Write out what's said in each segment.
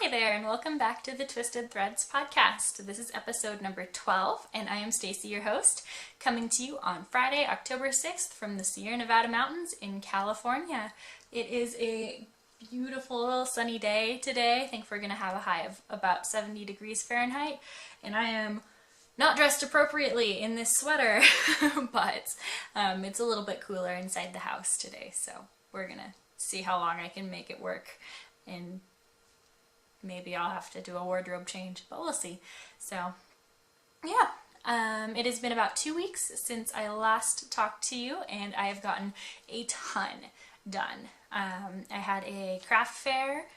Hi there, and welcome back to the Twisted Threads Podcast. This is episode number 12, and I am Stacy, your host, coming to you on Friday, October 6th from the Sierra Nevada mountains in California. It is a beautiful sunny day today. I think we're going to have a high of about 70 degrees Fahrenheit, and I am not dressed appropriately in this sweater, but it's a little bit cooler inside the house today, so we're going to see how long I can make it work, and maybe I'll have to do a wardrobe change, but we'll see. So, yeah, it has been about 2 weeks since I last talked to you, and I have gotten a ton done. I had a craft fair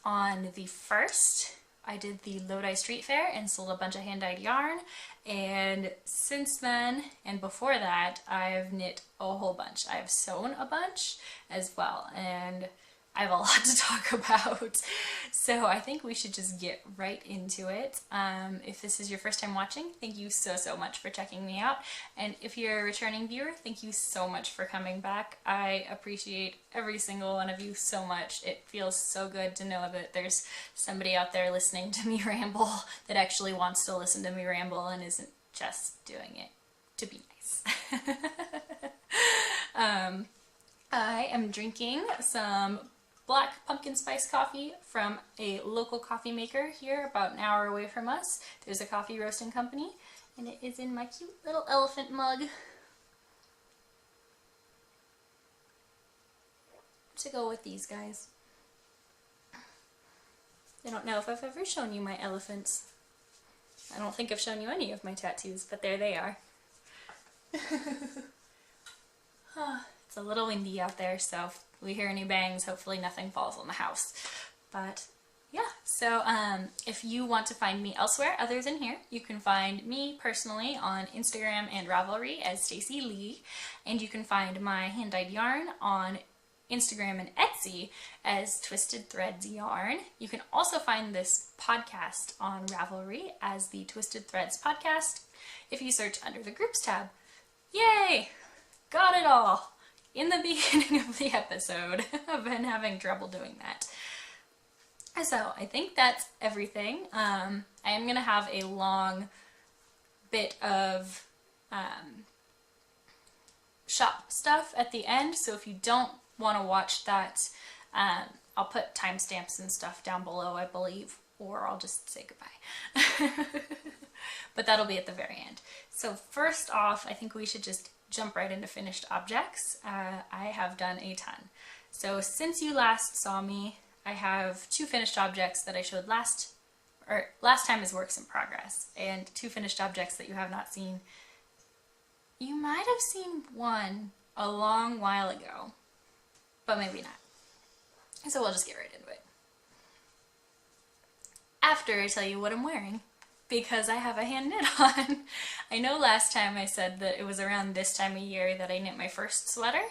on the 1st. I did the Lodi Street Fair and sold a bunch of hand-dyed yarn, and since then, and before that, I've knit a whole bunch. I've sewn a bunch as well, and I have a lot to talk about, so I think we should just get right into it. If this is your first time watching, thank you so much for checking me out, and if you're a returning viewer, thank you so much for coming back. I appreciate every single one of you so much. It feels so good to know that there's somebody out there listening to me ramble that actually wants to listen to me ramble and isn't just doing it to be nice. I am drinking some black pumpkin spice coffee from a local coffee maker here about an hour away from us. There's a coffee roasting company, and it is in my cute little elephant mug to go with these guys. I don't know if I've ever shown you my elephants. I don't think I've shown you any of my tattoos, but there they are. It's a little windy out there, so if we hear any bangs, hopefully nothing falls on the house. But yeah, so if you want to find me elsewhere other than here, you can find me personally on Instagram and Ravelry as Stacieleeeee, and you can find my hand-dyed yarn on Instagram and Etsy as Twisted Threads Yarn. You can also find this podcast on Ravelry as the Twisted Threads Podcast if you search under the Groups tab. Yay! Got it all! In the beginning of the episode. I've been having trouble doing that. So I think that's everything. I am going to have a long bit of shop stuff at the end, so if you don't want to watch that, I'll put timestamps and stuff down below, I believe, or I'll just say goodbye. But that'll be at the very end. So first off, I think we should just jump right into finished objects. I have done a ton. So since you last saw me, I have 2 finished objects that I showed last time as works in progress, and 2 finished objects that you have not seen. You might have seen one a long while ago, but maybe not. So we'll just get right into it. After I tell you what I'm wearing, because I have a hand knit on. I know last time I said that it was around this time of year that I knit my first sweater,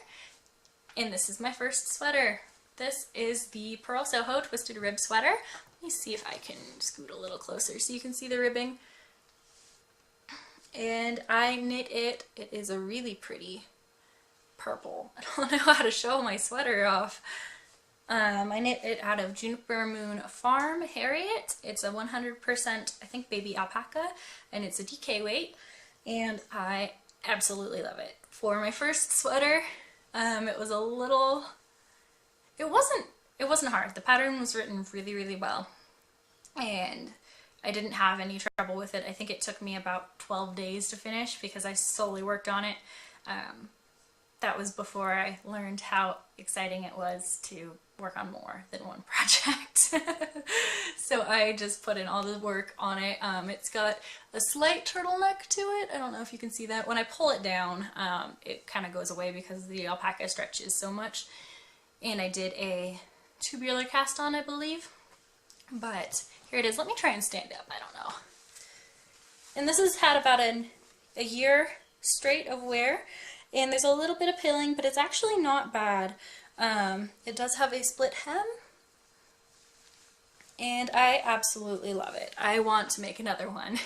and this is my first sweater. This is the Purl Soho Twisted Rib Sweater. Let me see if I can scoot a little closer so you can see the ribbing. And I knit it. It is a really pretty purple. I don't know how to show my sweater off. I knit it out of Juniper Moon Farm Harriet. It's a 100%, I think, baby alpaca, and it's a DK weight, and I absolutely love it. For my first sweater, it was a little, it wasn't hard. The pattern was written really well, and I didn't have any trouble with it. I think it took me about 12 days to finish because I solely worked on it. That was before I learned how exciting it was to work on more than one project. So I just put in all the work on it. It's got a slight turtleneck to it. I don't know if you can see that. When I pull it down, it kind of goes away because the alpaca stretches so much. And I did a tubular cast on, I believe. But here it is. Let me try and stand up. I don't know. And this has had about a year straight of wear. And there's a little bit of pilling, but it's actually not bad. It does have a split hem, and I absolutely love it. I want to make another one,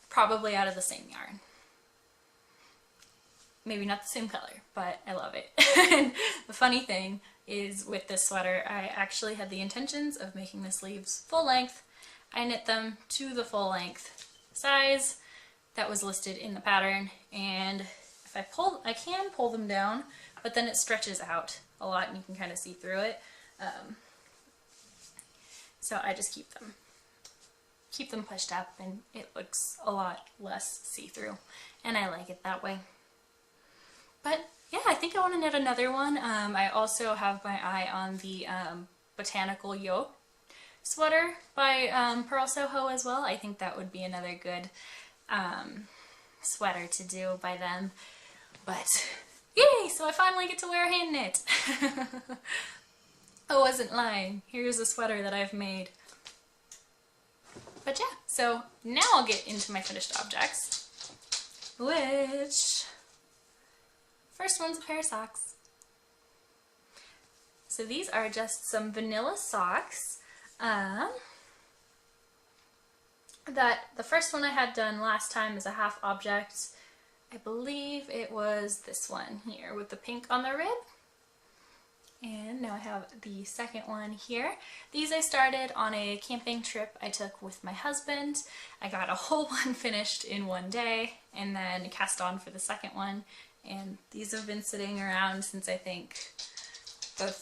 probably out of the same yarn. Maybe not the same color, but I love it. And the funny thing is with this sweater. I actually had the intentions of making the sleeves full length. I knit them to the full length size that was listed in the pattern, and if I can pull them down, but then it stretches out a lot and you can kind of see through it. So I just keep them pushed up and it looks a lot less see-through, and I like it that way. But yeah, I think I want to knit another one. I also have my eye on the Botanical Yoke sweater by Purl Soho as well. I think that would be another good sweater to do by them. But yay! So I finally get to wear a hand knit. I wasn't lying. Here's a sweater that I've made. But yeah, so now I'll get into my finished objects, which first one's a pair of socks. So these are just some vanilla socks. That the first one I had done last time is a half object. I believe it was this one here with the pink on the rib. And now I have the second one here. These I started on a camping trip I took with my husband. I got a whole one finished in one day and then cast on for the second one. And these have been sitting around since I think the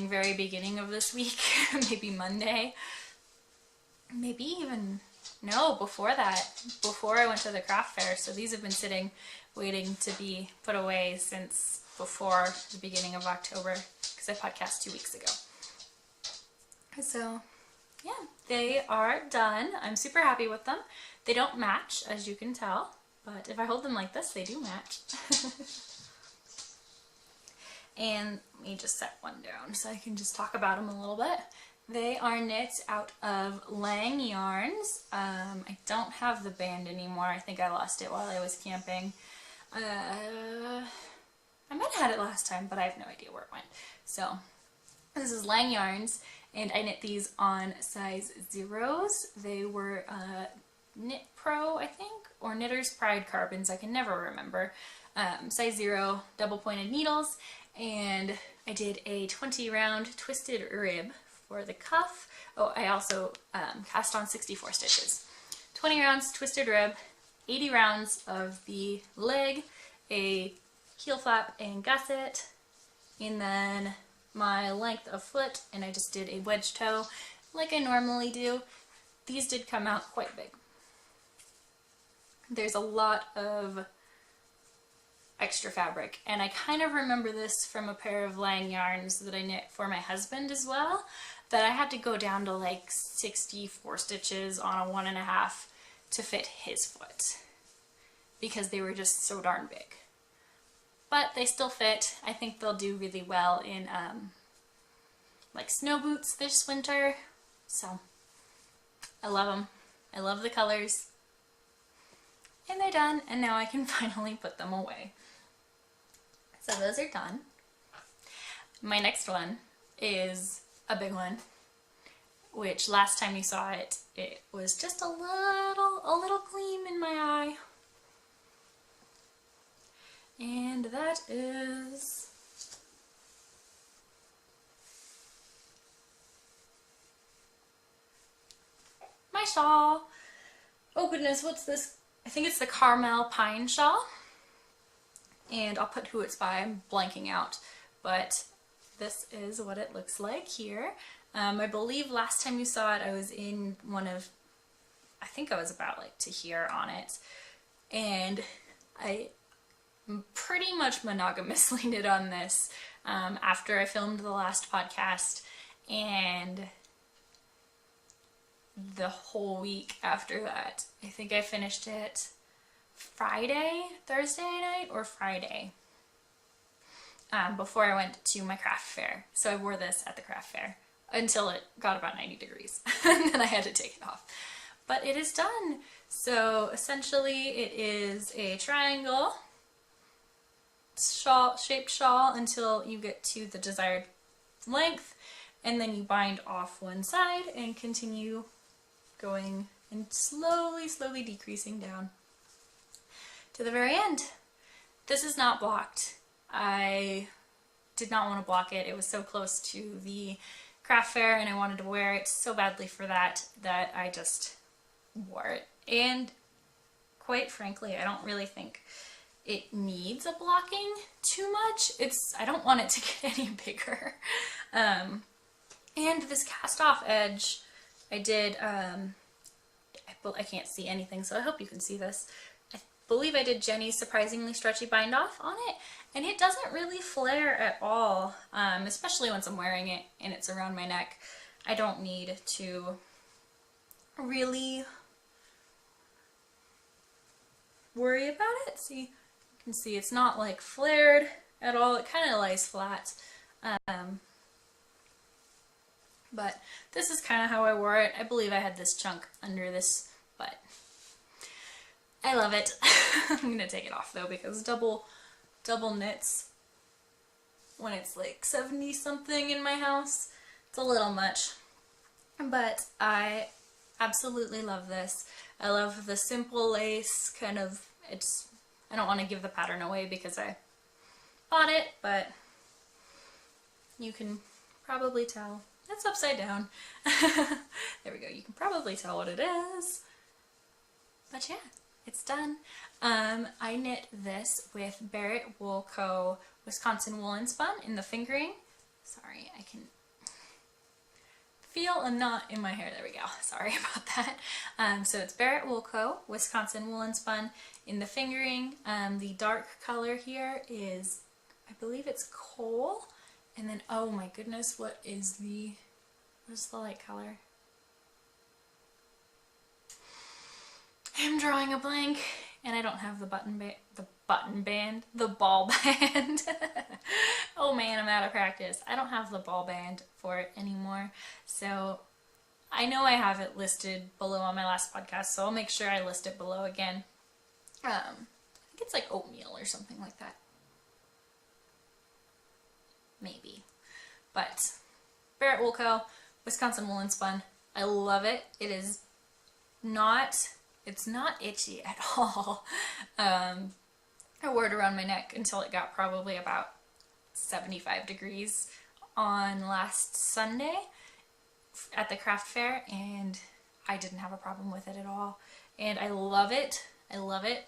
very beginning of this week, maybe Monday. Maybe even, no, before that, before I went to the craft fair. So these have been sitting, waiting to be put away since before the beginning of October, because I podcast 2 weeks ago. So yeah, they are done. I'm super happy with them. They don't match, as you can tell, but if I hold them like this, they do match. And let me just set one down so I can just talk about them a little bit. They are knit out of Lang yarns. I don't have the band anymore. I think I lost it while I was camping. I might have had it last time, but I have no idea where it went. So this is Lang yarns, and I knit these on size 0s. They were Knit Pro, I think, or Knitter's Pride carbons. I can never remember. Size 0 double pointed needles, and I did a 20 round twisted rib for the cuff. Oh, I also cast on 64 stitches. 20 rounds twisted rib, 80 rounds of the leg, a heel flap and gusset, and then my length of foot, and I just did a wedge toe like I normally do. These did come out quite big. There's a lot of extra fabric, and I kind of remember this from a pair of Lang yarns that I knit for my husband as well, that I had to go down to like 64 stitches on a 1.5 to fit his foot because they were just so darn big. But they still fit. I think they'll do really well in like snow boots this winter. So I love them. I love the colors. And they're done, and now I can finally put them away. So those are done. My next one is a big one, which last time you saw it, it was just a little gleam in my eye. And that is my shawl. Oh goodness, what's this? I think it's the Carmel pine shawl. And I'll put who it's by, I'm blanking out. But this is what it looks like here. I believe last time you saw it, I was in one of, I think I was about like to here on it. And I pretty much monogamously knit on this after I filmed the last podcast, and the whole week after that. I think I finished it Thursday night or Friday, before I went to my craft fair. So I wore this at the craft fair until it got about 90 degrees and then I had to take it off. But it is done. So essentially it is a triangle shawl, shaped shawl until you get to the desired length, and then you bind off one side and continue going and slowly decreasing down to the very end. This is not blocked. I did not want to block it. It was so close to the craft fair and I wanted to wear it so badly for that I just wore it. And quite frankly, I don't really think it needs a blocking too much. I don't want it to get any bigger. And this cast off edge, I did, I can't see anything, so I hope you can see this. I believe I did Jenny's Surprisingly Stretchy Bind Off on it, and it doesn't really flare at all, especially once I'm wearing it and it's around my neck. I don't need to really worry about it. See, you can see it's not like flared at all. It kind of lies flat. But this is kind of how I wore it. I believe I had this chunk under this, but I love it. I'm going to take it off though, because double knits when it's like 70 something in my house, it's a little much. But I absolutely love this. I love the simple lace kind of, I don't want to give the pattern away because I bought it, but you can probably tell. It's upside down. There we go. You can probably tell what it is. But yeah, it's done. I knit this with Barrett Wool Co. Wisconsin Woolen Spun in the fingering. Sorry, I can feel a knot in my hair. There we go. Sorry about that. So it's Barrett Wool Co. Wisconsin Woolen Spun in the fingering. The dark color here is, I believe it's coal. And then, oh my goodness, what is the light color? I'm drawing a blank, and I don't have the ball band. Oh man, I'm out of practice. I don't have the ball band for it anymore. So I know I have it listed below on my last podcast, so I'll make sure I list it below again. I think it's like oatmeal or something like that. Maybe. But Barrett Wool Co. Wisconsin Woolen Spun. I love it. It's not itchy at all. I wore it around my neck until it got probably about 75 degrees on last Sunday at the craft fair, and I didn't have a problem with it at all. And I love it. I love it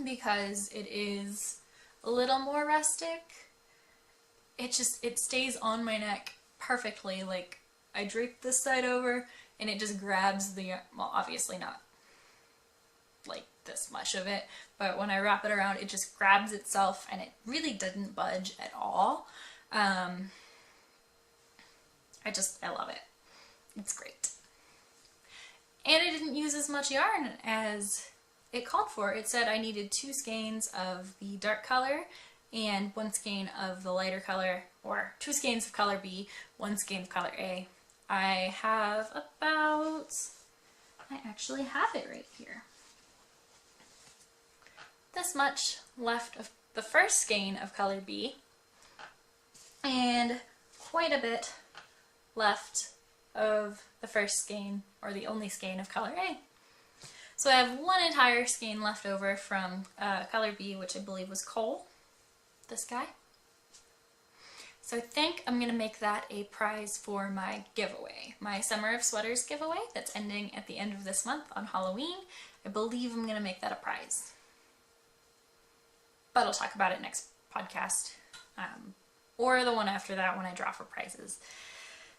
because it is a little more rustic. It stays on my neck perfectly. Like, I drape this side over and it just grabs the, well, obviously not like this much of it, but when I wrap it around, it just grabs itself and it really didn't budge at all. I love it. It's great. And I didn't use as much yarn as it called for. It said I needed 2 skeins of the dark color and 1 skein of the lighter color, or 2 skeins of color B, 1 skein of color A. I have about, I actually have it right here, this much left of the first skein of color B, and quite a bit left of the first skein, or the only skein of color A. So I have 1 entire skein left over from color B, which I believe was coal, this guy. So I think I'm going to make that a prize for my giveaway, my Summer of Sweaters giveaway that's ending at the end of this month on Halloween. I believe I'm going to make that a prize. But I'll talk about it next podcast, or the one after that when I draw for prizes,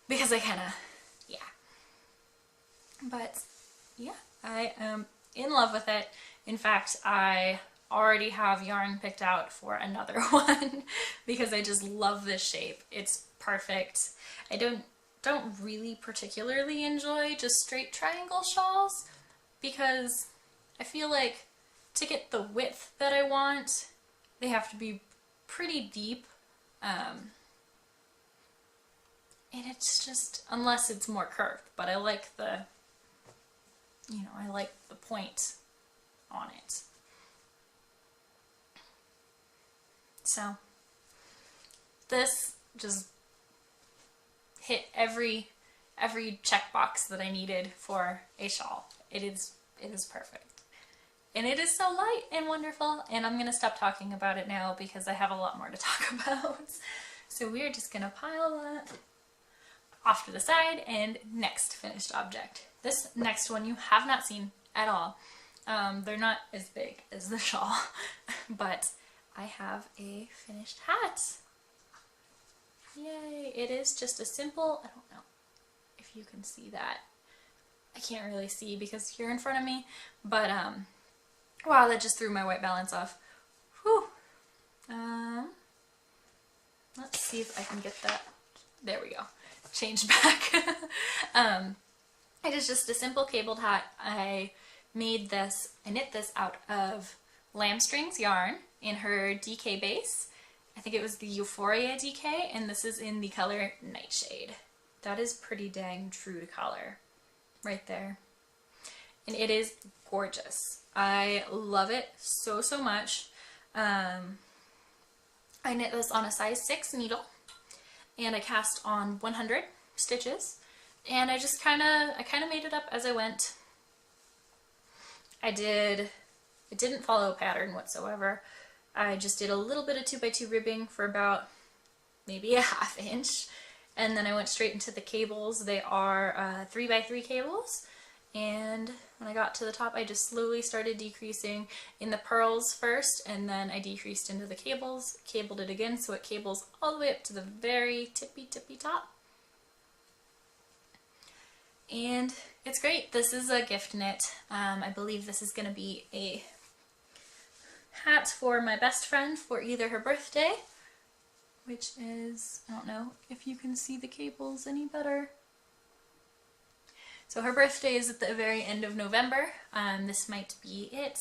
because I kind of, yeah. But yeah, I am in love with it. In fact, I already have yarn picked out for another one because I just love this shape. It's perfect. I don't really particularly enjoy just straight triangle shawls because I feel like to get the width that I want, they have to be pretty deep. And it's just, unless it's more curved, but I like the, I like the point on it. So this just hit every checkbox that I needed for a shawl. It is perfect. and it is so light and wonderful, and I'm gonna stop talking about it now because I have a lot more to talk about. So we're just gonna pile that off to the side. And next finished object. This next one you have not seen at all. They're not as big as the shawl, but I have a finished hat. Yay! It is just a simple, I don't know if you can see that. I can't really see because you're in front of me, but wow, that just threw my white balance off. Whew. Let's see if I can get that. There we go. Change back. It is just a simple cabled hat. I knit this out of Lambstrings yarn in her DK base. I think it was the Euphoria DK, and this is in the color Nightshade. That is pretty dang true to color right there. And it is gorgeous. I love it so, so much. I knit this on a size 6 needle, and I cast on 100 stitches, and I just kind of made it up as I went. It didn't follow a pattern whatsoever. I just did a little bit of 2x2 ribbing for about maybe a ½ inch, and then I went straight into the cables. They are 3x3 cables, and when I got to the top I just slowly started decreasing in the purls first, and then I decreased into the cables, cabled it again so it cables all the way up to the very tippy top. And it's great. This is a gift knit. I believe this is going to be a hat for my best friend for either her birthday, which is, I don't know if you can see the cables any better. So her birthday is at the very end of November. This might be it.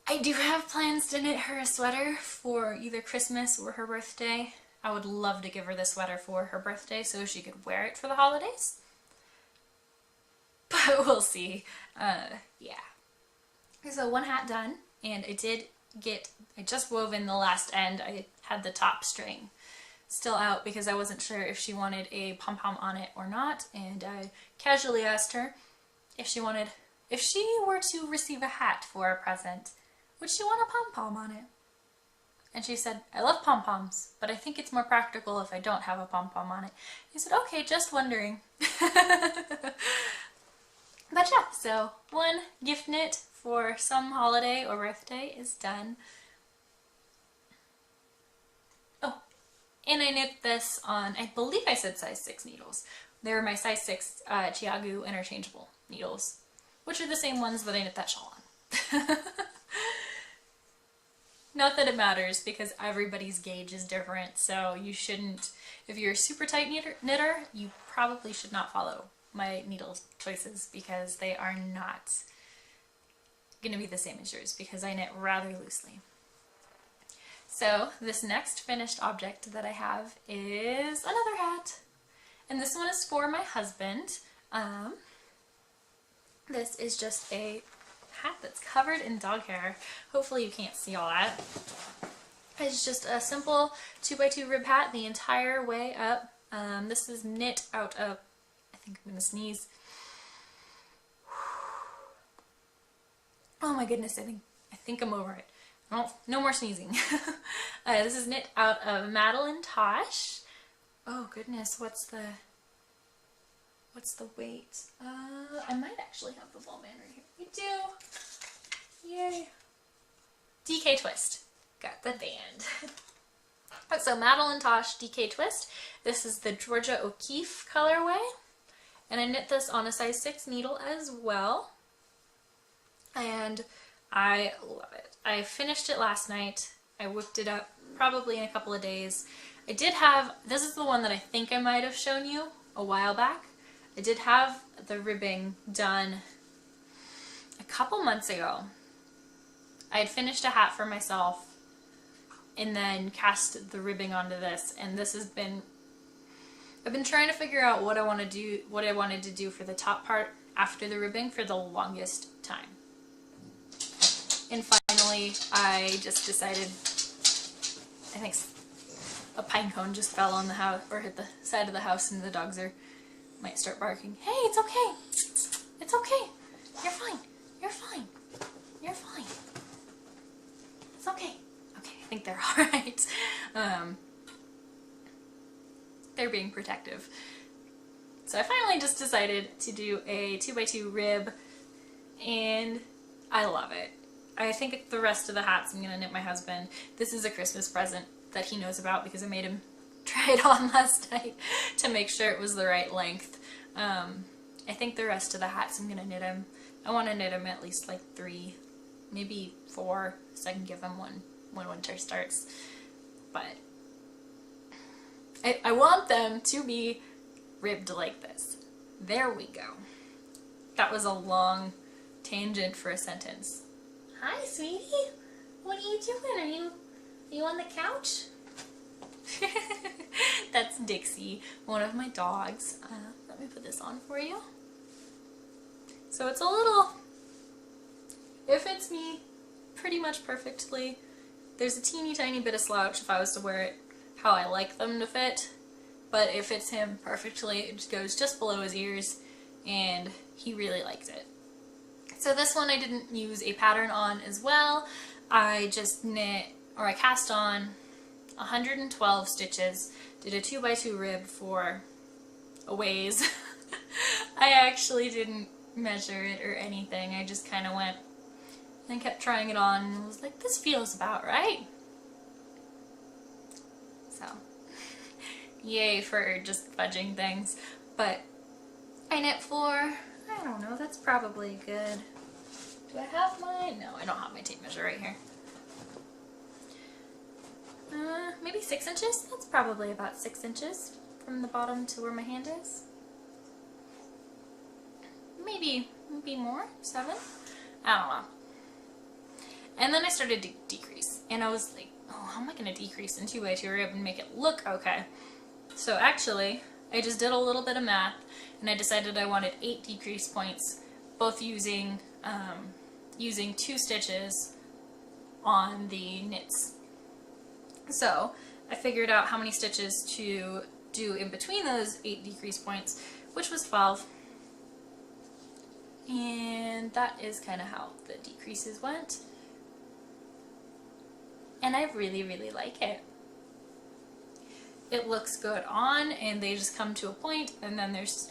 I do have plans to knit her a sweater for either Christmas or her birthday. I would love to give her the sweater for her birthday so she could wear it for the holidays. But we'll see. Yeah. So one hat done, and I just wove in the last end. I had the top string still out because I wasn't sure if she wanted a pom-pom on it or not, and I casually asked her if she were to receive a hat for a present, would she want a pom-pom on it? And she said, I love pom-poms, but I think it's more practical if I don't have a pom-pom on it. I said, okay, just wondering. But yeah, so one gift knit for some holiday or birthday is done. Oh, and I knit this on, I believe I said size 6 needles. They're my size 6 Chiagu interchangeable needles, which are the same ones that I knit that shawl on. Not that it matters because everybody's gauge is different, so you shouldn't, if you're a super tight knitter, you probably should not follow my needle choices because they are not going to be the same as yours because I knit rather loosely. So this next finished object that I have is another hat, and this one is for my husband. This is just a hat that's covered in dog hair. Hopefully you can't see all that. It's just a simple 2x2 rib hat the entire way up. This is knit out of, I think I'm gonna sneeze. Oh my goodness, I think I'm over it. No more sneezing. This is knit out of Madeline Tosh. Oh goodness, what's the weight? I might actually have the ball band right here. We do. Yay. DK Twist. Got the band. So Madeline Tosh DK Twist. This is the Georgia O'Keeffe colorway. And I knit this on a size 6 needle as well. And I love it. I finished it last night. I whipped it up probably in a couple of days. I did have, this is the one that I think I might have shown you a while back. I did have the ribbing done a couple months ago. I had finished a hat for myself and then cast the ribbing onto this, and this has been, I've been trying to figure out what I wanted to do for the top part after the ribbing for the longest time. And finally, I just decided, I think a pine cone just fell on the house, or hit the side of the house, and the dogs might start barking. Hey, it's okay. It's okay. You're fine. You're fine. You're fine. It's okay. Okay, I think they're alright. They're being protective. So I finally just decided to do a 2x2 rib, and I love it. I think the rest of the hats I'm going to knit my husband. This is a Christmas present that he knows about because I made him try it on last night to make sure it was the right length. I think the rest of the hats I'm going to knit him. I want to knit him at least like 3, maybe 4, so I can give him one when winter starts. But I want them to be ribbed like this. There we go. That was a long tangent for a sentence. Hi, sweetie. What are you doing? Are you on the couch? That's Dixie, one of my dogs. Let me put this on for you. So it's a little, it fits me pretty much perfectly. There's a teeny tiny bit of slouch if I was to wear it how I like them to fit, but it fits him perfectly. It just goes just below his ears, and he really likes it. So this one I didn't use a pattern on as well. I just knit, or I cast on 112 stitches, did a 2x2 rib for a ways. I actually didn't measure it or anything. I just kind of went and kept trying it on and was like, this feels about right. So, yay for just fudging things. But I knit for, I don't know, that's probably good. Do I have my, no, I don't have my tape measure right here. Maybe 6 inches? That's probably about 6 inches from the bottom to where my hand is. Maybe more? 7? I don't know. And then I started to decrease, and I was like, oh, how am I going to decrease in 2x2 rib and make it look okay? So actually, I just did a little bit of math, and I decided I wanted 8 decrease points, both using 2 stitches on the knits. So I figured out how many stitches to do in between those 8 decrease points, which was 12. And that is kind of how the decreases went. And I really, really like it. It looks good on, and they just come to a point, and then there's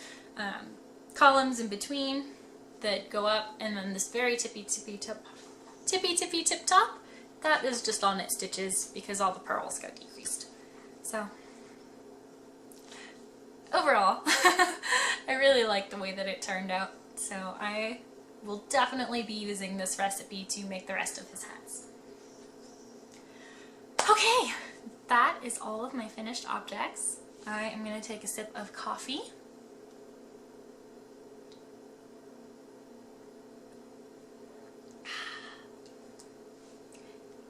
columns in between that go up, and then this very tippy tip top, that is just all knit stitches because all the purls got decreased. So overall, I really like the way that it turned out. So I will definitely be using this recipe to make the rest of his hats. Okay, that is all of my finished objects. I am going to take a sip of coffee.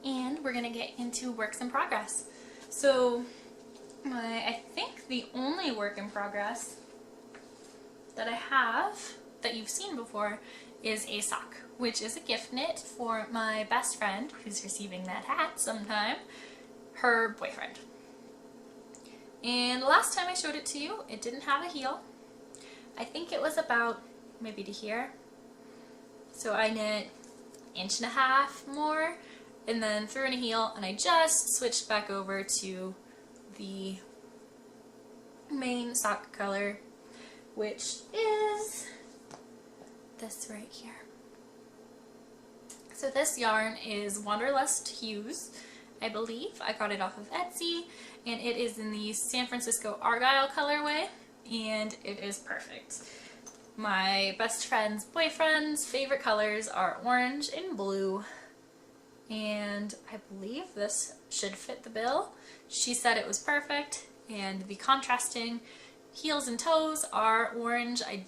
And we're going to get into works in progress. So I think the only work in progress that I have that you've seen before is a sock, which is a gift knit for my best friend who's receiving that hat sometime, her boyfriend. And last time I showed it to you, it didn't have a heel. I think it was about maybe to here. So I knit 1.5 inches more and then threw in a heel, and I just switched back over to the main sock color, which is this right here. So this yarn is Wanderlust Hues, I believe. I got it off of Etsy, and it is in the San Francisco Argyle colorway, and it is perfect. My best friend's boyfriend's favorite colors are orange and blue, and I believe this should fit the bill. She said it was perfect, and the contrasting heels and toes are orange. I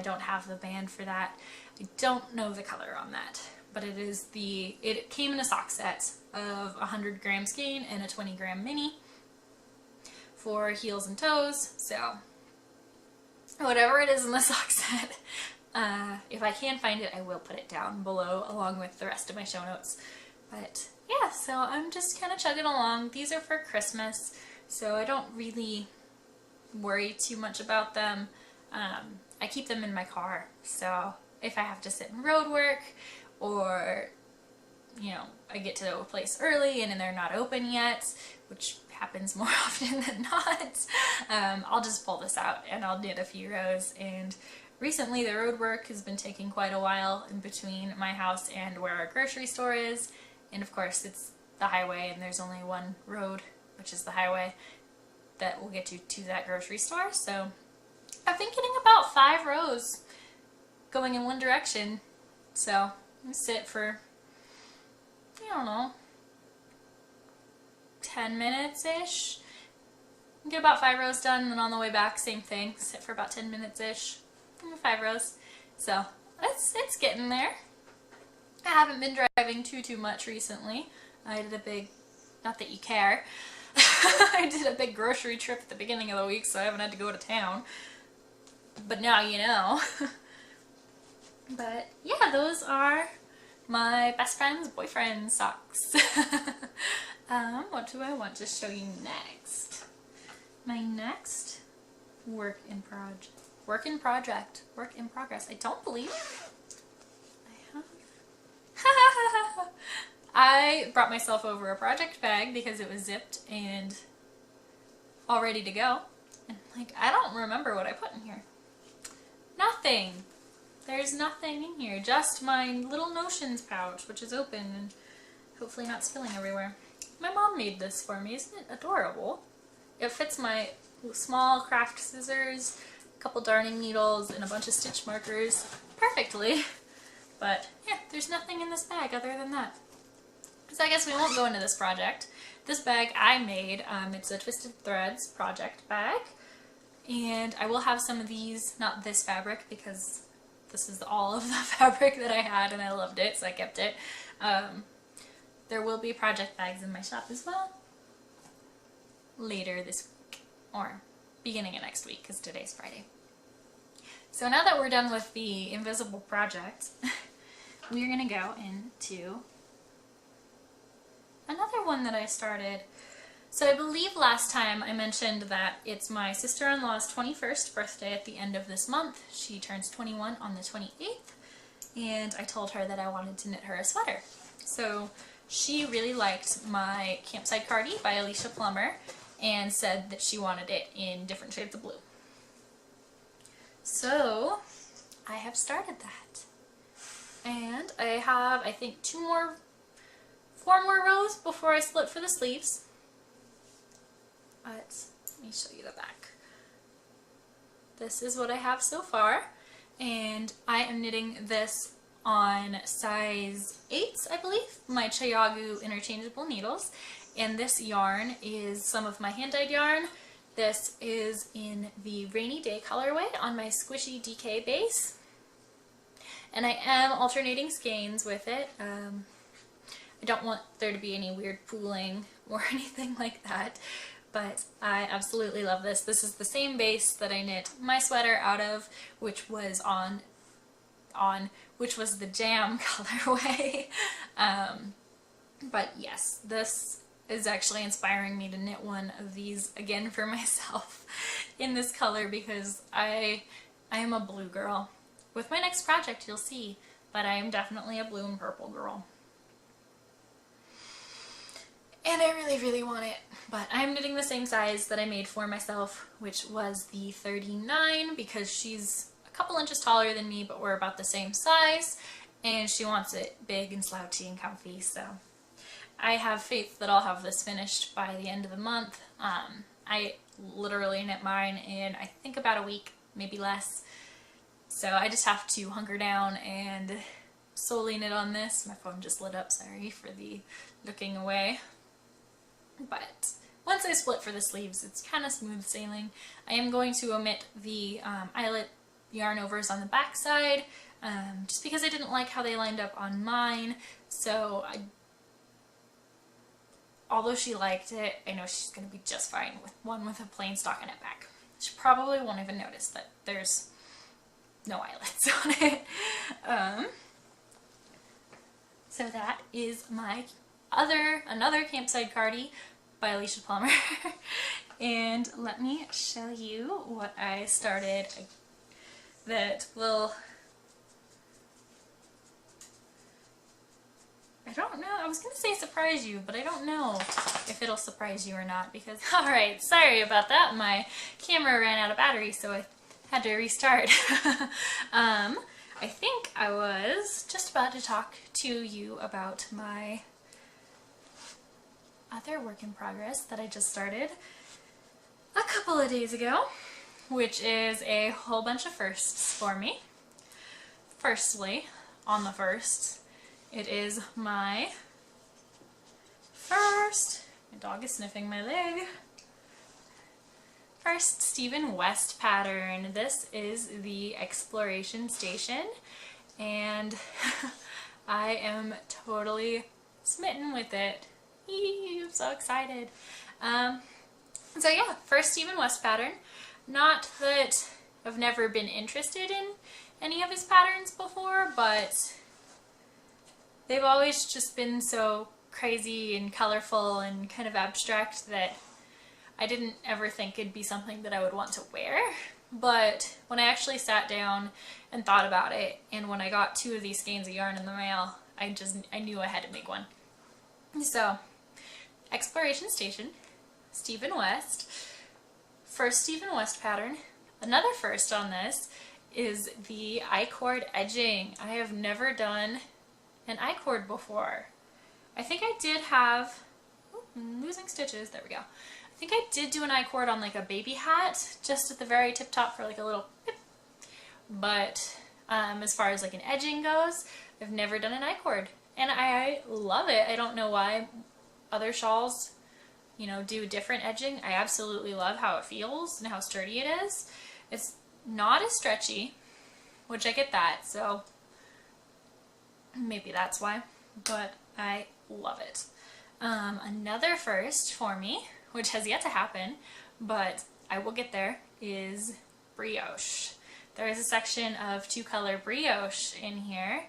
don't have the band for that. I don't know the color on that, but it came in a sock set of 100 gram skein and a 20 gram mini for heels and toes. So whatever it is in the sock set, if I can find it, I will put it down below along with the rest of my show notes. But yeah, so I'm just kind of chugging along. These are for Christmas, so I don't really worry too much about them. I keep them in my car, so if I have to sit in road work, or, you know, I get to a place early and they're not open yet, which happens more often than not, I'll just pull this out and I'll knit a few rows. And recently the road work has been taking quite a while in between my house and where our grocery store is, and of course it's the highway and there's only one road, which is the highway, that will get you to that grocery store. So I've been getting about 5 rows going in one direction. So I'm gonna sit for, I don't know, 10 minutes-ish. Get about 5 rows done, and then on the way back, same thing. Sit for about 10 minutes-ish. 5 rows. So it's getting there. I haven't been driving too much recently. I did a big, not that you care, I did a big grocery trip at the beginning of the week, so I haven't had to go to town. But now you know. But yeah, those are my best friend's boyfriend socks. What do I want to show you next? My next work in progress. I don't believe I have. I brought myself over a project bag because it was zipped and all ready to go. And like, I don't remember what I put in here. Nothing. There's nothing in here. Just my little notions pouch, which is open and hopefully not spilling everywhere. My mom made this for me. Isn't it adorable? It fits my small craft scissors, a couple darning needles, and a bunch of stitch markers perfectly. But yeah, there's nothing in this bag other than that. So I guess we won't go into this project. This bag I made, it's a Twisted Threads project bag. And I will have some of these, not this fabric, because this is all of the fabric that I had and I loved it, so I kept it. There will be project bags in my shop as well later this week, or beginning of next week, because today's Friday. So now that we're done with the invisible project, we're going to go into another one that I started. So I believe last time I mentioned that it's my sister-in-law's 21st birthday at the end of this month. She turns 21 on the 28th, and I told her that I wanted to knit her a sweater. So she really liked my Campside Cardi by Alicia Plummer and said that she wanted it in different shades of blue. So I have started that. And I have, I think, 4 more rows before I split for the sleeves. But let me show you the back. This is what I have so far, and I am knitting this on size 8s, I believe, my Chiagu interchangeable needles, and this yarn is some of my hand-dyed yarn. This is in the Rainy Day colorway on my Squishy DK base, and I am alternating skeins with it. I don't want there to be any weird pooling or anything like that. But I absolutely love this. This is the same base that I knit my sweater out of, which was which was the Jam colorway. But yes, this is actually inspiring me to knit one of these again for myself in this color, because I am a blue girl. With my next project you'll see, but I am definitely a blue and purple girl. And I really want it. But I'm knitting the same size that I made for myself, which was the 39, because she's a couple inches taller than me, but we're about the same size, and she wants it big and slouchy and comfy, so I have faith that I'll have this finished by the end of the month. I literally knit mine in, I think, about a week, maybe less, so I just have to hunker down and solely knit on this. My phone just lit up, sorry for the looking away. But once I split for the sleeves, it's kind of smooth sailing. I am going to omit the eyelet yarn overs on the back side, just because I didn't like how they lined up on mine. So although she liked it, I know she's going to be just fine with one with a plain stockinette back. She probably won't even notice that there's no eyelets on it. So that is my another Campside Cardi by Alicia Plummer. And let me show you what I started that will I don't know. I was going to say surprise you, but I don't know if it'll surprise you or not because, alright, sorry about that. My camera ran out of battery, so I had to restart. I think I was just about to talk to you about my other work in progress that I just started a couple of days ago, which is a whole bunch of firsts for me. Firstly, on the first, it is my first, my dog is sniffing my leg, first Stephen West pattern. This is the Exploration Station, and I am totally smitten with it. I'm so excited. So yeah, first Stephen West pattern. Not that I've never been interested in any of his patterns before, but they've always just been so crazy and colorful and kind of abstract that I didn't ever think it'd be something that I would want to wear. But when I actually sat down and thought about it, and when I got 2 of these skeins of yarn in the mail, I knew I had to make one. So, Exploration Station, Stephen West, first Stephen West pattern. Another first on this is the I-cord edging. I have never done an I-cord before. I think I did have, I'm losing stitches, there we go. I think I did do an I-cord on like a baby hat, just at the very tip top for like a little pip. But as far as like an edging goes, I've never done an I-cord. And I love it. I don't know why other shawls, you know, do different edging. I absolutely love how it feels and how sturdy it is. It's not as stretchy, which I get that, so maybe that's why, but I love it. Another first for me, which has yet to happen, but I will get there, is brioche. There is a section of 2-color brioche in here,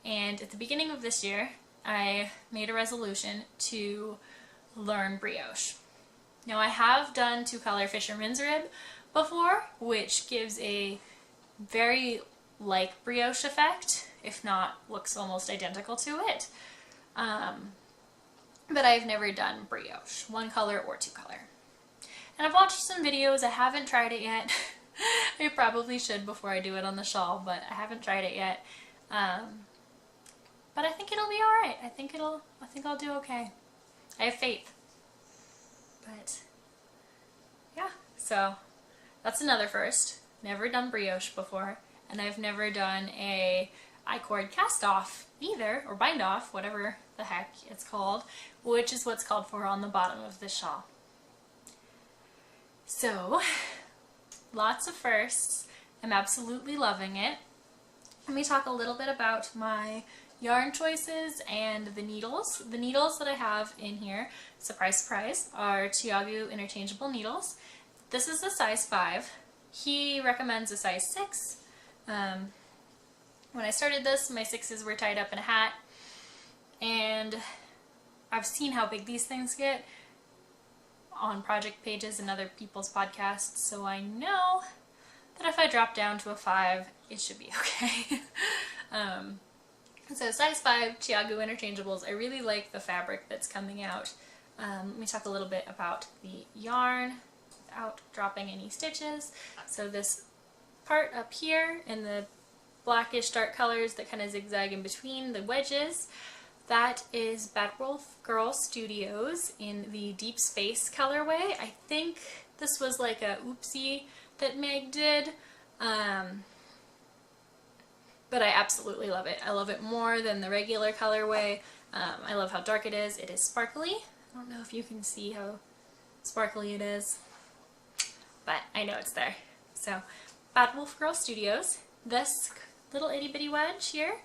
and at the beginning of this year, I made a resolution to learn brioche. Now I have done 2-color fisherman's rib before, which gives a very like brioche effect, if not looks almost identical to it. But I've never done brioche, 1-color or 2-color. And I've watched some videos, I haven't tried it yet. I probably should before I do it on the shawl, but I haven't tried it yet. But I think it'll be alright. I think I'll do okay. I have faith. But yeah, so that's another first. Never done brioche before, and I've never done a I-cord cast off either, or bind off, whatever the heck it's called, which is what's called for on the bottom of the shawl. So, lots of firsts. I'm absolutely loving it. Let me talk a little bit about my yarn choices and the needles. The needles that I have in here, surprise surprise, are Tiago interchangeable needles. This is a size 5. He recommends a size 6. When I started this, my 6s were tied up in a hat, and I've seen how big these things get on project pages and other people's podcasts, so I know that if I drop down to a 5, it should be okay. So size 5 Tiago interchangeables. I really like the fabric that's coming out. Let me talk a little bit about the yarn without dropping any stitches. So this part up here in the blackish dark colors that kind of zigzag in between the wedges, that is Bad Wolf Girl Studios in the Deep Space colorway. I think this was like a oopsie that Meg did. But I absolutely love it. I love it more than the regular colorway. I love how dark it is. It is sparkly. I don't know if you can see how sparkly it is, but I know it's there. So, Bad Wolf Girl Studios. This little itty bitty wedge here,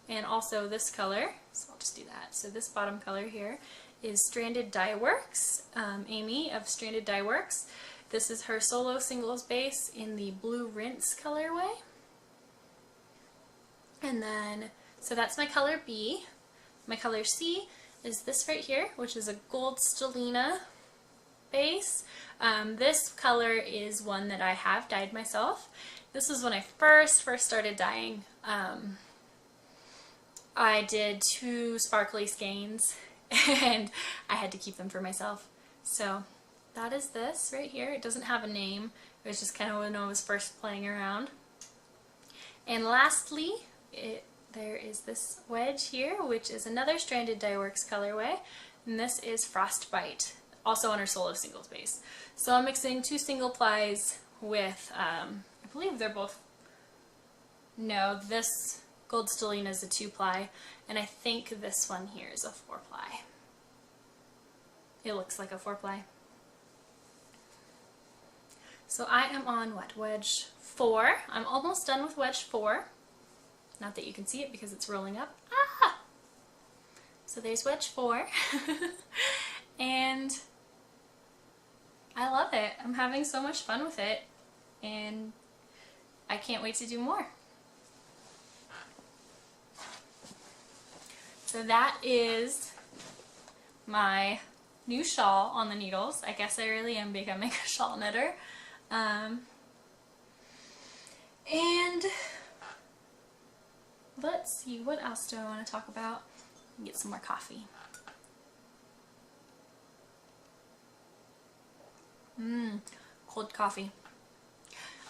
and also this color. So I'll just do that. So this bottom color here is Stranded Dye Works. Amy of Stranded Dye Works. This is her solo singles base in the Blue Rinse colorway. And then, so that's my color B. My color C is this right here, which is a gold stellina base. This color is one that I have dyed myself. This was when I first started dyeing. I did 2 sparkly skeins and I had to keep them for myself. So that is this right here. It doesn't have a name. It was just kind of when I was first playing around. And lastly, there is this wedge here, which is another Stranded Dye Works colorway, and this is Frostbite, also on her solo singles base. So I'm mixing 2 single plies with, I believe they're both, no, this Gold Stellina is a 2-ply, and I think this one here is a 4-ply. It looks like a 4-ply. So I am on, what, wedge 4. I'm almost done with wedge 4. Not that you can see it because it's rolling up. Ah! So there's wedge 4. And I love it. I'm having so much fun with it. And I can't wait to do more. So that is my new shawl on the needles. I guess I really am becoming a shawl knitter. And let's see, what else do I want to talk about? Get some more coffee. Cold coffee.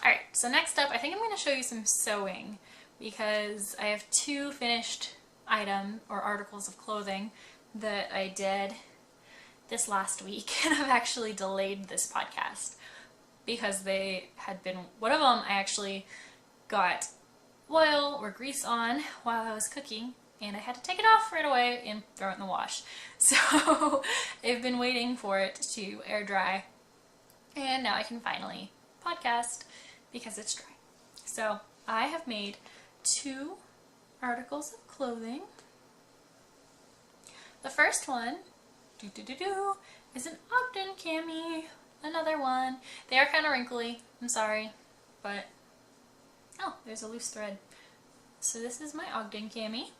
Alright, so next up, I think I'm going to show you some sewing because I have 2 finished item or articles of clothing that I did this last week, and I've actually delayed this podcast because they had been, one of them I actually got oil or grease on while I was cooking, and I had to take it off right away and throw it in the wash. So I've been waiting for it to air dry, and now I can finally podcast because it's dry. So I have made 2 articles of clothing. The first one is an Odgen cami. Another one. They are kind of wrinkly, I'm sorry, but oh, there's a loose thread. So this is my Ogden cami.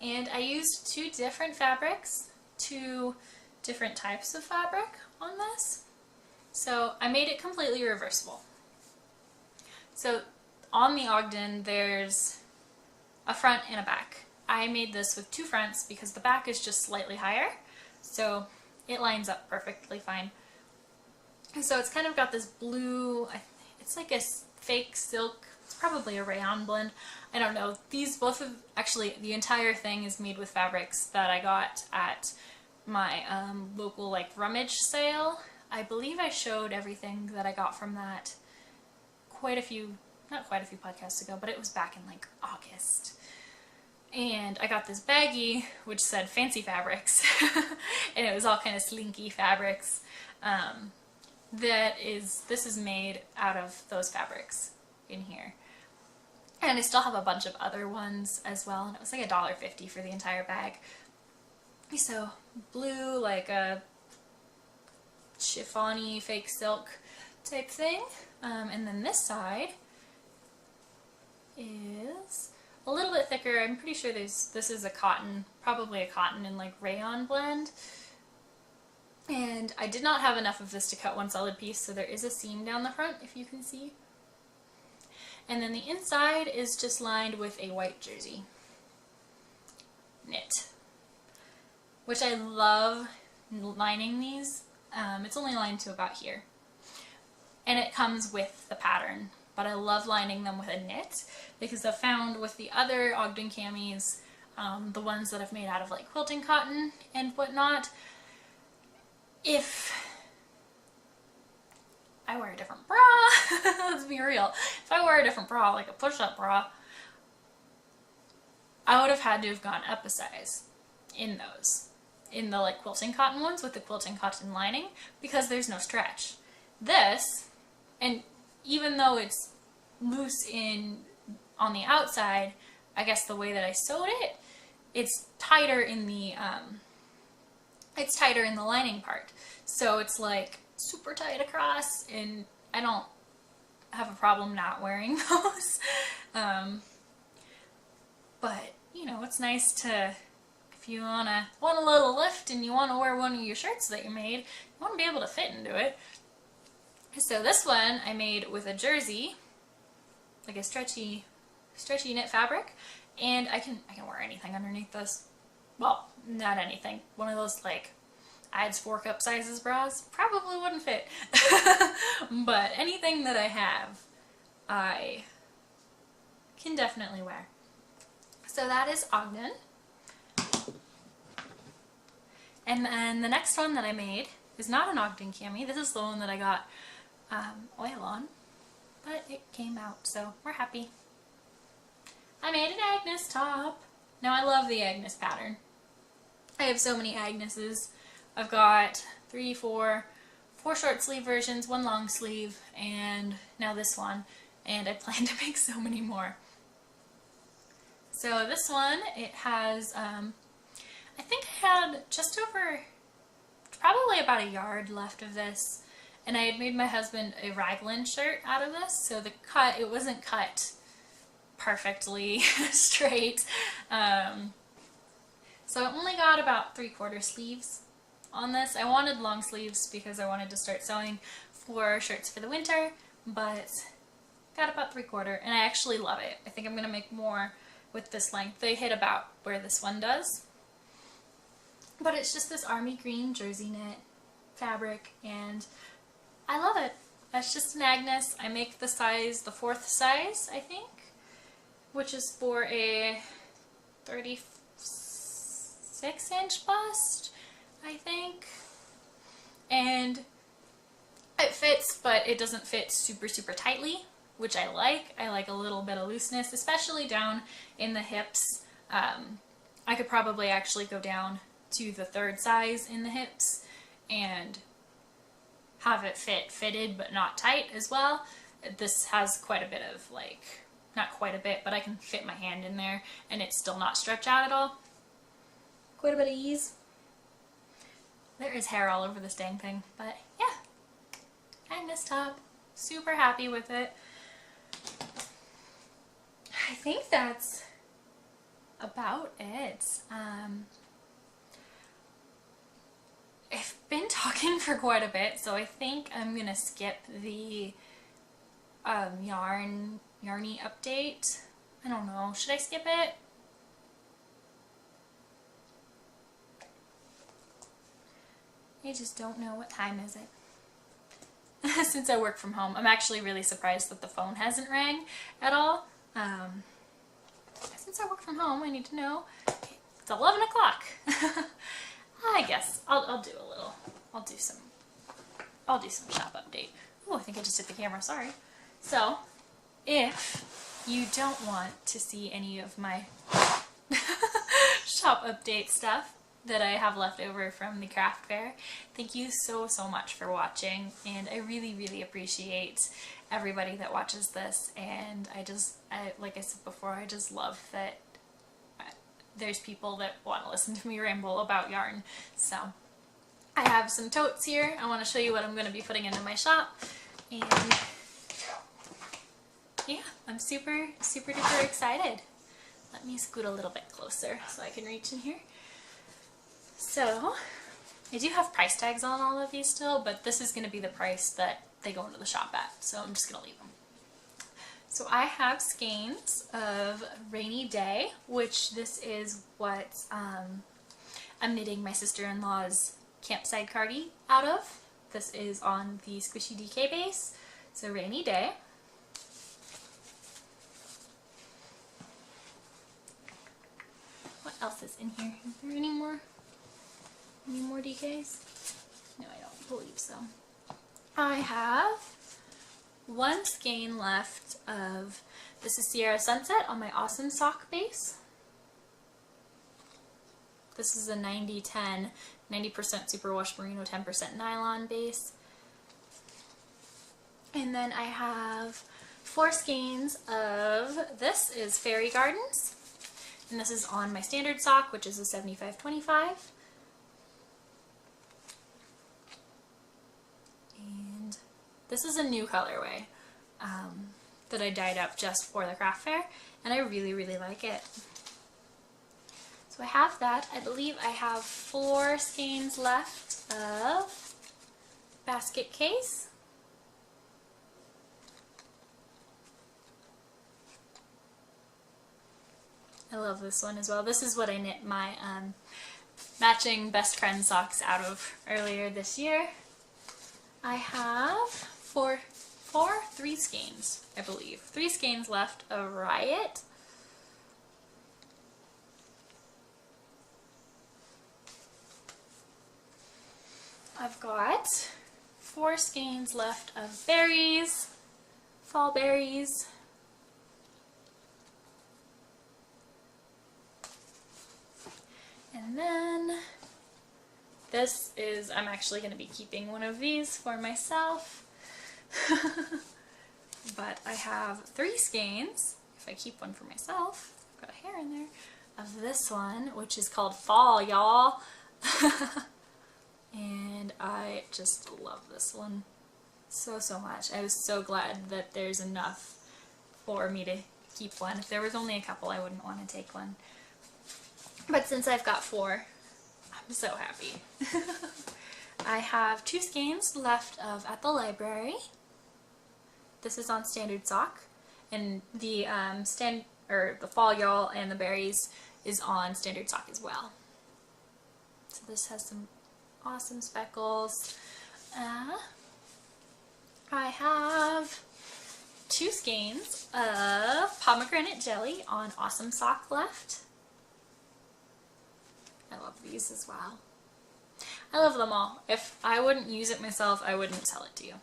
And I used 2 different fabrics, 2 different types of fabric on this. So I made it completely reversible. So on the Ogden there's a front and a back. I made this with 2 fronts because the back is just slightly higher, so it lines up perfectly fine. And so it's kind of got this blue, it's like a fake silk, it's probably a rayon blend, I don't know. These both of, actually the entire thing is made with fabrics that I got at my local like rummage sale. I believe I showed everything that I got from that not quite a few podcasts ago, but it was back in like August. And I got this baggie which said fancy fabrics and it was all kind of slinky fabrics. This is made out of those fabrics in here. And I still have a bunch of other ones as well, and it was like $1.50 for the entire bag. So blue, like a chiffon-y fake silk type thing. And then this side is a little bit thicker. I'm pretty sure this is a cotton, probably a cotton and like rayon blend. And I did not have enough of this to cut one solid piece, so there is a seam down the front, if you can see. And then the inside is just lined with a white jersey knit, which I love lining these. It's only lined to about here. And it comes with the pattern, but I love lining them with a knit because I've found with the other Ogden camis, the ones that I've made out of like quilting cotton and whatnot, if I wear a different bra, let's be real, if I wear a different bra, like a push-up bra, I would have had to have gone up a size in those, in the like quilting cotton ones with the quilting cotton lining, because there's no stretch. This, and even though it's loose on the outside, I guess the way that I sewed it, it's tighter in the lining part. So it's like super tight across, and I don't have a problem not wearing those. But you know, it's nice to, if you want a little lift and you want to wear one of your shirts that you made, you want to be able to fit into it. So this one I made with a jersey, like a stretchy knit fabric, And I can wear anything underneath this. Well, not anything. One of those like I'd 4 cup sizes bras probably wouldn't fit. But anything that I have, I can definitely wear. So that is Ogden. And then the next one that I made is not an Ogden cami. This is the one that I got oil on, but it came out, so we're happy. I made an Agnes top. Now I love the Agnes pattern. I have so many Agneses. I've got 4 short sleeve versions, 1 long sleeve, and now this one. And I plan to make so many more. So this one, it has, I think I had just over, probably about a yard left of this. And I had made my husband a raglan shirt out of this, so the cut, it wasn't cut perfectly straight. So I only got about 3/4 sleeves on this. I wanted long sleeves because I wanted to start sewing for shirts for the winter, but got about 3/4, and I actually love it. I think I'm going to make more with this length. They hit about where this one does. But it's just this army green jersey knit fabric, and I love it. That's just an Agnes. I make the size, the 4th size, I think, which is for a 36-inch bust, I think. And it fits, but it doesn't fit super, super tightly, which I like. I like a little bit of looseness, especially down in the hips. I could probably actually go down to the 3rd size in the hips and have it fitted but not tight as well. This has quite a bit of, like, not quite a bit, but I can fit my hand in there and it's still not stretch out at all. Quite a bit of ease. There is hair all over this dang thing, but yeah. Agnes top. Super happy with it. I think that's about it. I've been talking for quite a bit, so I think I'm gonna skip the yarny update. I don't know. Should I skip it? I just don't know. What time is it? Since I work from home, I'm actually really surprised that the phone hasn't rang at all. Since I work from home, I need to know. It's 11 o'clock. I guess I'll do a little. I'll do some shop update. Oh, I think I just hit the camera. Sorry. So, if you don't want to see any of my shop update stuff that I have left over from the craft fair, thank you so much for watching, and I really appreciate everybody that watches this. And I like I said before, I just love that there's people that want to listen to me ramble about yarn. So I have some totes here. I want to show you what I'm going to be putting into my shop, and yeah, I'm super duper excited. Let me scoot a little bit closer so I can reach in here. So I do have price tags on all of these still, but this is going to be the price that they go into the shop at, so I'm just going to leave them. So I have skeins of Rainy Day, which this is what I'm knitting my sister-in-law's Campside cardi out of. This is on the Squishy DK base, so Rainy Day. What else is in here? Is there any more DKs? No, I don't believe so. I have one skein left of, this is Sierra Sunset on my Awesome Sock base. This is a 90-10, 90% superwash merino, 10% nylon base. And then I have 4 skeins of, this is Fairy Gardens. And this is on my standard sock, which is a 75-25. And this is a new colorway that I dyed up just for the craft fair, and I really like it. So I have that. I believe I have 4 skeins left of Basket Case. I love this one as well. This is what I knit my matching best friend socks out of earlier this year. I have three skeins, I believe. 3 skeins left of Riot. I've got 4 skeins left of berries, fall berries. And then this is, I'm actually going to be keeping one of these for myself. But I have 3 skeins, if I keep one for myself, I've got a hair in there, of this one, which is called Fall, y'all. And I just love this one so much. I was so glad that there's enough for me to keep one. If there was only a couple, I wouldn't want to take one. But since I've got 4, I'm so happy. I have 2 skeins left of At the Library. This is on standard sock, and the the Fall Y'all and the berries is on standard sock as well. So this has some awesome speckles. I have 2 skeins of pomegranate jelly on awesome sock left. I love these as well. I love them all. If I wouldn't use it myself, I wouldn't sell it to you.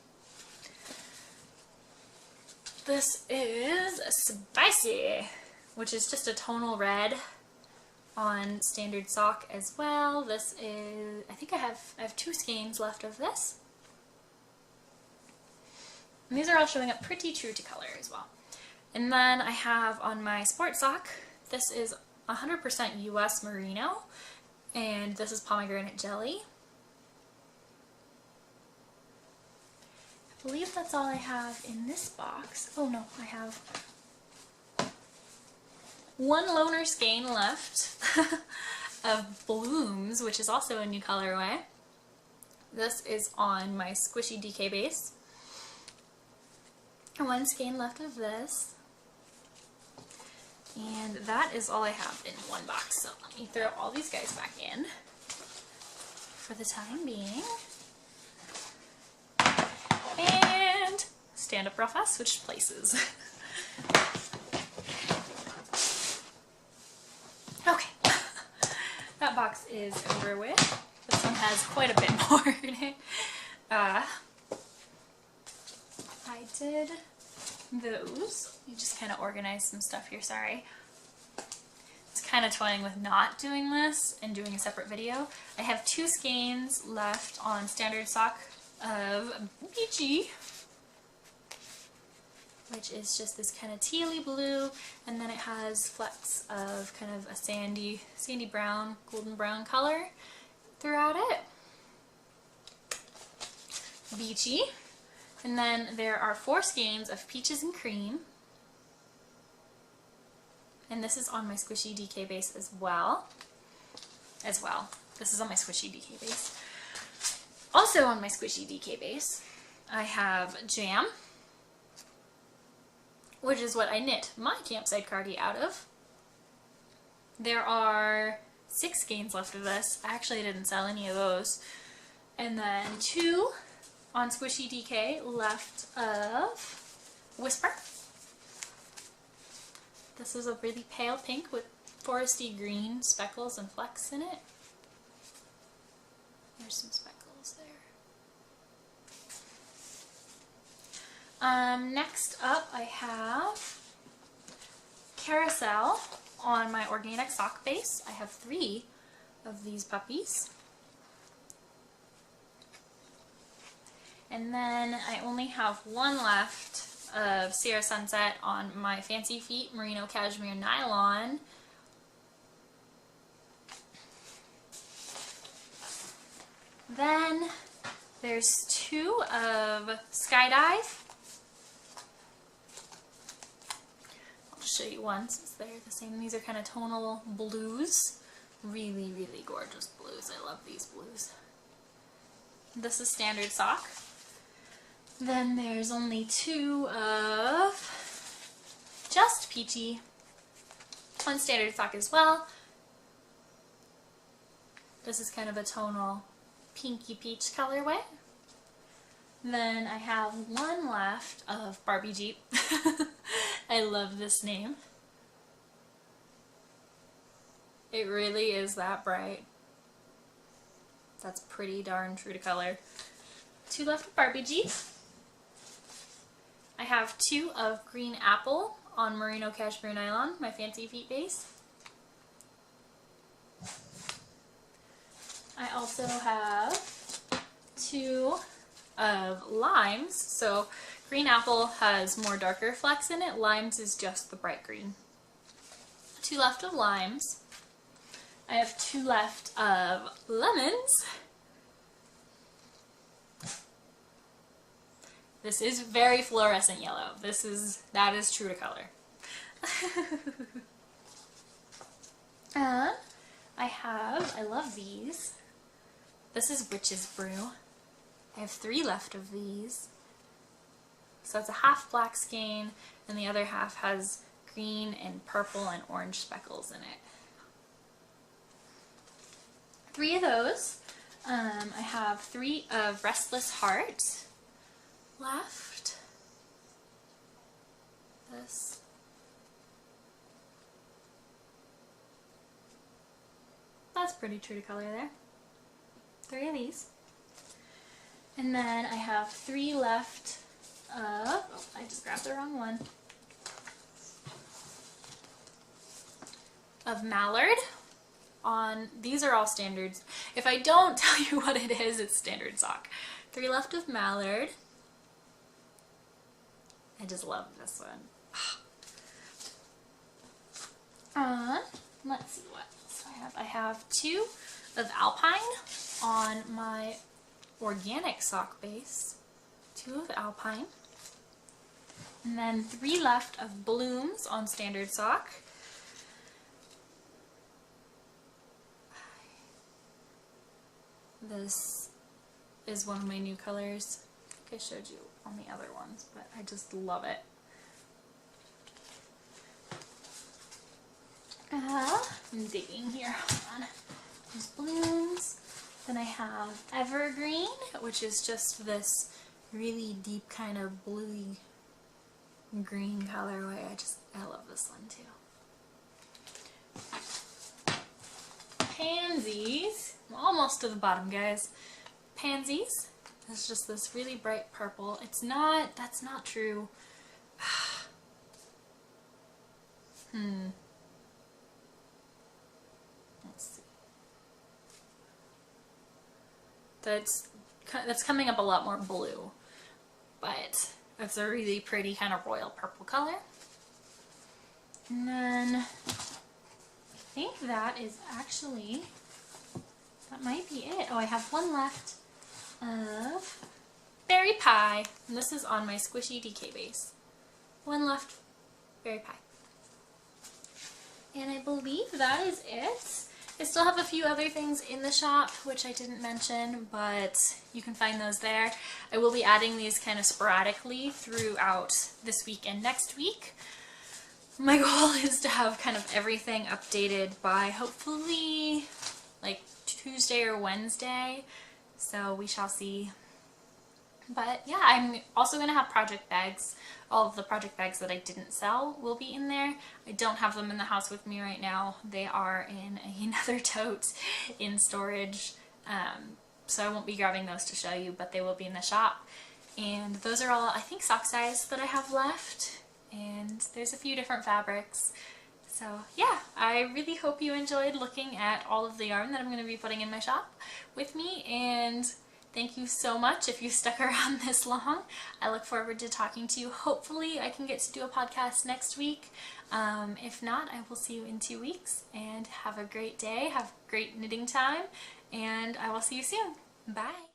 This is Spicy, which is just a tonal red on standard sock as well. This is, I think I have 2 skeins left of this. And these are all showing up pretty true to color as well. And then I have on my sport sock, this is 100% US merino, and this is pomegranate jelly. I believe that's all I have in this box. Oh no, I have 1 loner skein left of Blooms, which is also a new colorway. This is on my Squishy DK base. 1 skein left of this. And that is all I have in one box. So let me throw all these guys back in for the time being. And stand up real fast, switch places. Okay, that box is over with. This one has quite a bit more in it. I did those. You just kind of organize some stuff here, sorry. It's kind of toying with not doing this and doing a separate video. I have 2 skeins left on standard sock of Beachy, which is just this kind of tealy blue, and then it has flecks of kind of a sandy brown, golden brown color throughout it. Beachy. And then there are 4 skeins of Peaches and Cream. And this is on my Squishy DK base as well. This is on my Squishy DK base. Also on my Squishy DK base, I have Jam, which is what I knit my Campside cardi out of. There are 6 skeins left of this. I actually didn't sell any of those. And then 2 on Squishy DK left of Whisper. This is a really pale pink with foresty green speckles and flecks in it. There's some speckles there. Next up I have Carousel on my organic sock base. I have 3 of these puppies. And then I only have 1 left of Sierra Sunset on my Fancy Feet Merino Cashmere Nylon. Then there's 2 of Skydive. I'll show you one since they're the same. These are kind of tonal blues. Really, really gorgeous blues. I love these blues. This is standard sock. Then there's only 2 of Just Peachy. on standard sock as well. This is kind of a tonal pinky peach colorway. Then I have one left of Barbie Jeep. I love this name. It really is that bright. That's pretty darn true to color. Two left of Barbie Jeep. I have two of Green Apple on Merino Cashmere Nylon, my Fancy Feet base. I also have two of Limes. So Green Apple has more darker flecks in it. Limes is just the bright green. Two left of Limes. I have two left of Lemons. This is very fluorescent yellow. That is true to color. I love these. This is Witch's Brew. I have three left of these. So it's a half black skein, and the other half has green and purple and orange speckles in it. Three of those. I have three of Restless Heart left. That's pretty true to color there. Three of these. And then I have three left of, oh, I just grabbed the wrong one, of Mallard. These are all standards. If I don't tell you what it is, it's standard sock. Three left of Mallard. I just love this one. Let's see what else I have. I have two of Alpine on my organic sock base. Two of Alpine. And then three left of Blooms on standard sock. This is one of my new colors. I think I showed you on the other ones, but I just love it. I'm digging here. Hold on. There's Blooms. Then I have Evergreen, which is just this really deep kind of bluey green colorway. I love this one too. Pansies. I'm almost to the bottom, guys. Pansies. It's just this really bright purple. That's not true. Let's see. That's coming up a lot more blue, but it's a really pretty kind of royal purple color. And then I think that might be it. Oh, I have one left of Berry Pie, and this is on my Squishy DK base. One left, Berry Pie. And I believe that is it. I still have a few other things in the shop, which I didn't mention, but you can find those there. I will be adding these kind of sporadically throughout this week and next week. My goal is to have kind of everything updated by hopefully like Tuesday or Wednesday, so we shall see. But yeah, I'm also going to have project bags. All of the project bags that I didn't sell will be in there. I don't have them in the house with me right now. They are in another tote in storage, so I won't be grabbing those to show you, but they will be in the shop. And those are all, I think, sock size that I have left, and there's a few different fabrics. So yeah, I really hope you enjoyed looking at all of the yarn that I'm going to be putting in my shop with me, and thank you so much if you stuck around this long. I look forward to talking to you. Hopefully I can get to do a podcast next week. If not, I will see you in 2 weeks, and have a great day, have great knitting time, and I will see you soon. Bye!